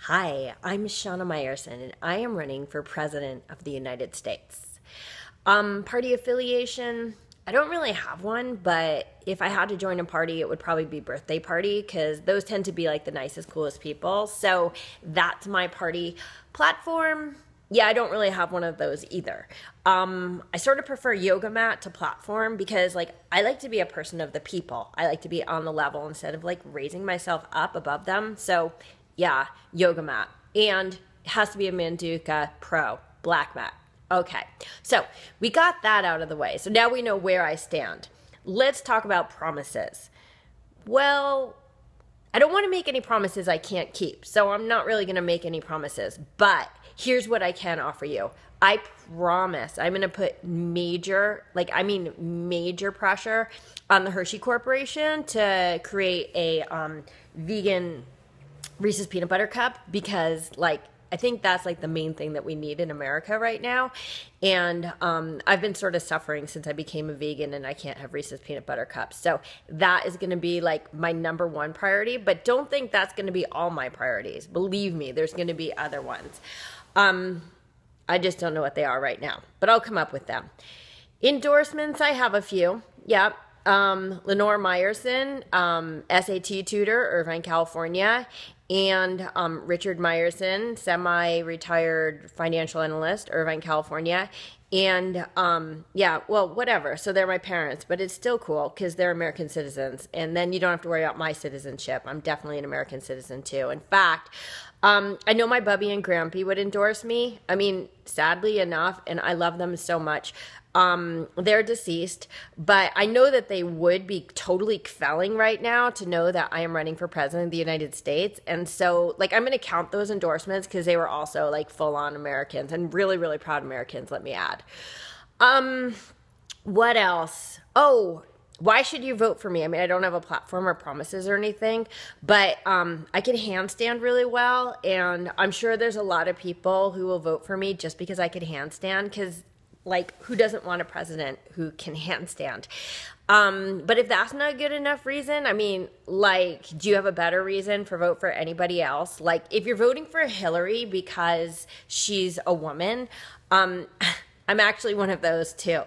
Hi, I'm Shana Meyerson, and I am running for President of the United States. Party affiliation, I don't really have one, but if I had to join a party, it would probably be birthday party because those tend to be like the nicest, coolest people. So that's my party platform. Yeah, I don't really have one of those either. I sort of prefer yoga mat to platform because I like to be a person of the people. I like to be on the level instead of raising myself up above them. So yeah, yoga mat. And it has to be a Manduka Pro black mat. Okay, so we got that out of the way. So now we know where I stand. Let's talk about promises. Well, I don't want to make any promises I can't keep, so I'm not really going to make any promises. But here's what I can offer you. I promise I'm going to put major pressure on the Hershey Corporation to create a vegan Reese's Peanut Butter Cup because I think that's the main thing that we need in America right now. And I've been sort of suffering since I became a vegan and I can't have Reese's Peanut Butter Cups. So that is going to be my number one priority, but don't think that's going to be all my priorities. Believe me, there's going to be other ones. I just don't know what they are right now, but I'll come up with them. Endorsements, I have a few. Yeah. Lenore Meyerson, SAT tutor, Irvine, California, and Richard Meyerson, semi-retired financial analyst, Irvine, California, and whatever. So they're my parents, but it's still cool because they're American citizens, and then you don't have to worry about my citizenship. I'm definitely an American citizen too. In fact, I know my Bubby and Grampy would endorse me. I mean, sadly enough, and I love them so much. They're deceased, but I know that they would be totally felling right now to know that I am running for president of the United States. And so I'm going to count those endorsements because they were also full on Americans and really, really proud Americans, let me add. What else? Oh, why should you vote for me? I mean, I don't have a platform or promises or anything, but I can handstand really well. And I'm sure there's a lot of people who will vote for me just because I can handstand because who doesn't want a president who can handstand? But if that's not a good enough reason, I mean, do you have a better reason for vote for anybody else? If you're voting for Hillary because she's a woman, I'm actually one of those too.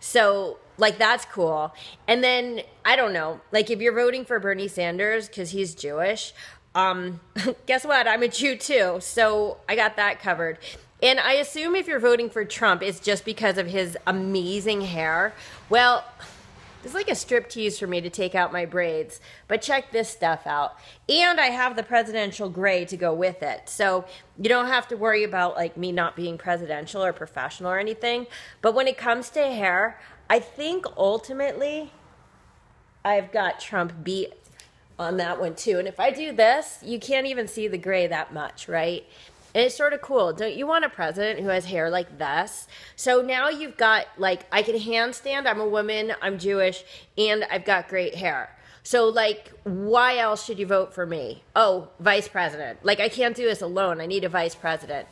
So, that's cool. And then, I don't know, if you're voting for Bernie Sanders because he's Jewish, guess what? I'm a Jew too. So I got that covered. And I assume if you're voting for Trump, it's just because of his amazing hair. Well, it's like a striptease for me to take out my braids. But check this stuff out. And I have the presidential gray to go with it. So you don't have to worry about me not being presidential or professional or anything. But when it comes to hair, I think ultimately I've got Trump beat on that one too. And if I do this, you can't even see the gray that much, right? And it's sort of cool. Don't you want a president who has hair like this? So now you've got, I can handstand, I'm a woman, I'm Jewish, and I've got great hair. So, why else should you vote for me? Oh, vice president. I can't do this alone. I need a vice president.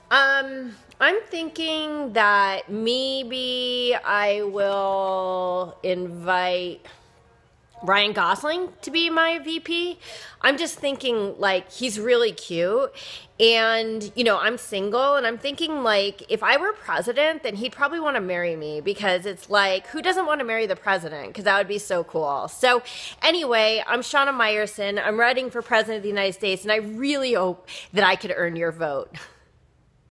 I'm thinking that maybe I will invite Ryan Gosling to be my VP. I'm just thinking he's really cute and I'm single and I'm thinking if I were president then he'd probably want to marry me because it's who doesn't want to marry the president because that would be so cool. So anyway, I'm Shana Meyerson. I'm running for president of the United States and I really hope that I could earn your vote.